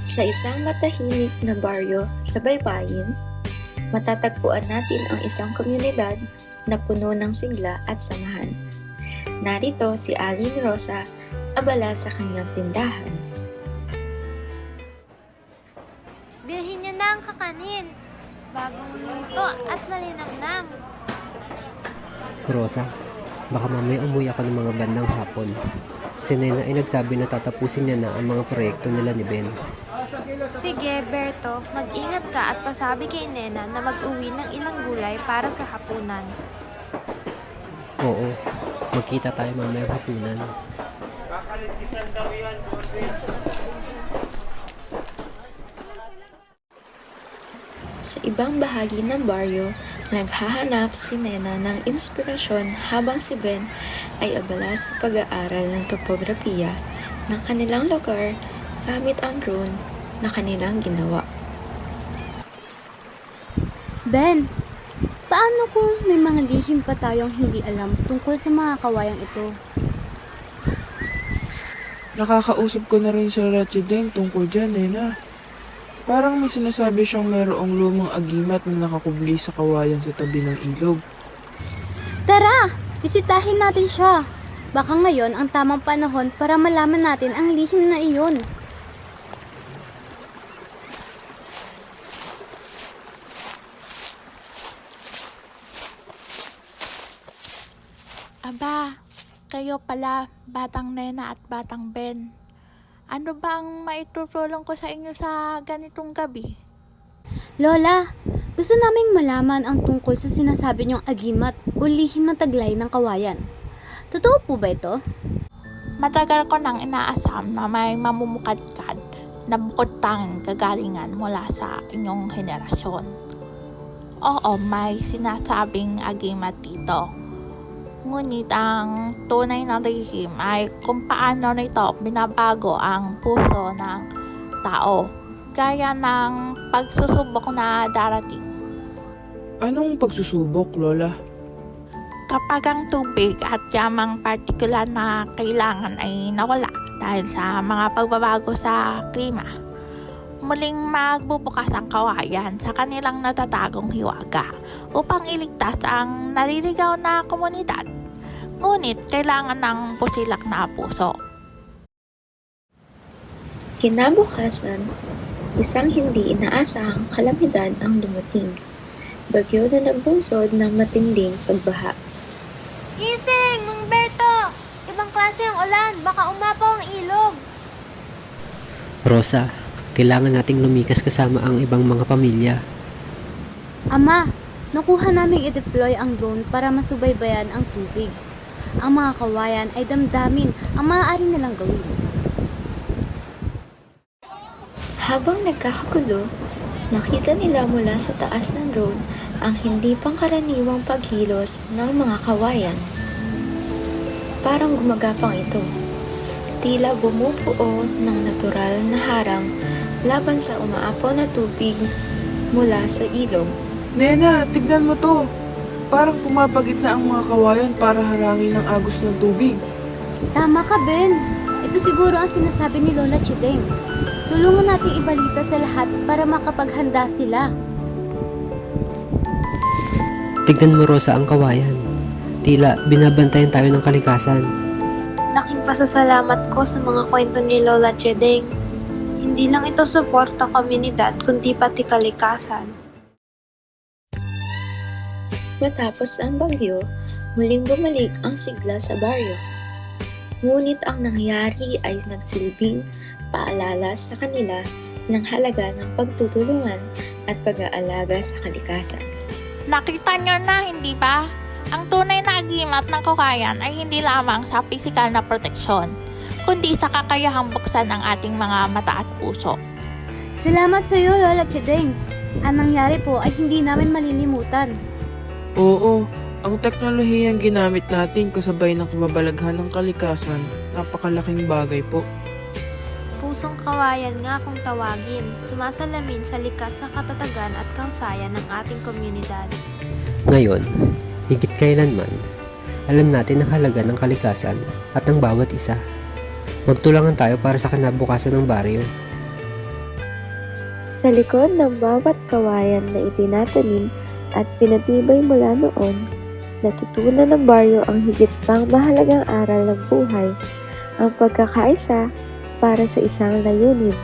Sa isang matahimik na baryo sa baybayin, matatagpuan natin ang isang komunidad na puno ng sigla at samahan. Narito si Aling Rosa, abala sa kanyang tindahan. Bilhin niyo na ang kakanin. Bagong luto at malinamnam. Rosa, baka mamaya umuwi ako ng mga bandang hapon. Si Nena ay nagsabi na tatapusin niya na ang mga proyekto nila ni Ben. Sige, Berto, mag-ingat ka at pasabi kay Nena na mag-uwi ng ilang gulay para sa hapunan. Oo, magkita tayo mamaya hapunan. Sa ibang bahagi ng baryo, naghahanap si Nena ng inspirasyon habang si Ben ay abala sa pag-aaral ng topografiya ng kanilang lugar gamit ang drone na kanilang ginawa. Ben, paano kung may mga lihim pa tayong hindi alam tungkol sa mga kawayang ito? Nakakausap ko na rin sa Ratchedeng tungkol dyan, Nena. Parang may sinasabi siyang mayroong lumang agimat na nakakubli sa kawayan sa tabi ng ilog. Tara, bisitahin natin siya. Baka ngayon ang tamang panahon para malaman natin ang lihim na iyon. Aba, kayo pala, Batang Nena at Batang Ben. Ano ba ang maitutulong ko sa inyo sa ganitong gabi? Lola, gusto naming malaman ang tungkol sa sinasabi niyong agimat o lihim na taglay ng kawayan. Totoo po ba ito? Matagal ko nang inaasam na may mamumukadkad na bukod tanging kagalingan mula sa inyong henerasyon. Oo, may sinasabing agimat dito. Ngunit ang tunay na lihim ay kung paano nito binabago ang puso ng tao, gaya ng pagsusubok na darating. Anong pagsusubok, Lola? Kapag ang tubig at yamang partikular na kailangan ay nawala dahil sa mga pagbabago sa klima, muling magbubukas ang kawayan sa kanilang natatagong hiwaga upang iligtas ang naliligaw na komunidad. Ngunit kailangan ng pusilak na puso. Kinabukasan, isang hindi inaasahang kalamidad ang dumating. Bagyo na nagbunsod ng matinding pagbaha. Gising, Mang Berto! Ibang klase ang ulan, baka umapaw ang ilog. Rosa, kailangan nating lumikas kasama ang ibang mga pamilya. Ama, nakuha naming i-deploy ang drone para masubaybayan ang tubig. Ang mga kawayan ay damdamin ang maaari nilang gawin. Habang nagkakagulo, nakita nila mula sa taas ng drone ang hindi pangkaraniwang paghilos ng mga kawayan. Parang gumagapang ito. Tila bumubuo ng natural na harang laban sa umaapaw na tubig mula sa ilog. Nena, tignan mo to. Parang pumapagit na ang mga kawayan para harangin ang agos ng tubig. Tama ka, Ben. Ito siguro ang sinasabi ni Lola Chideng. Tulungan nating ibalita sa lahat para makapaghanda sila. Tignan mo, Rosa, ang kawayan. Tila binabantayan tayo ng kalikasan. Laking pasasalamat ko sa mga kwento ni Lola Chedeng. Hindi lang ito suporta komunidad, kundi pati kalikasan. Matapos ang bagyo, muling bumalik ang sigla sa baryo. Ngunit ang nangyari ay nagsilbing paalala sa kanila ng halaga ng pagtutulungan at pag-aalaga sa kalikasan. Nakita nyo na, hindi ba? Ang tunay na agimat ng kawayan ay hindi lamang sa pisikal na proteksyon, kundi sa kakayahang buksan ng ating mga mata at puso. Salamat sa iyo, Lola Chideng. Ang nangyari po ay hindi namin malilimutan. Oo, ang teknolohiyang ginamit natin kasabay ng kababalaghan ng kalikasan, napakalaking bagay po. Pusong kawayan nga kung tawagin, sumasalamin sa likas sa katatagan at kahusayan ng ating komunidad. Ngayon, higit kailanman, alam natin ang halaga ng kalikasan at ng bawat isa. Magtulangan tayo para sa kinabukasan ng baryo. Sa likod ng bawat kawayan na itinatanim at pinatibay mula noon, natutunan ng baryo ang higit pang mahalagang aral ng buhay, ang pagkakaisa para sa isang layunin.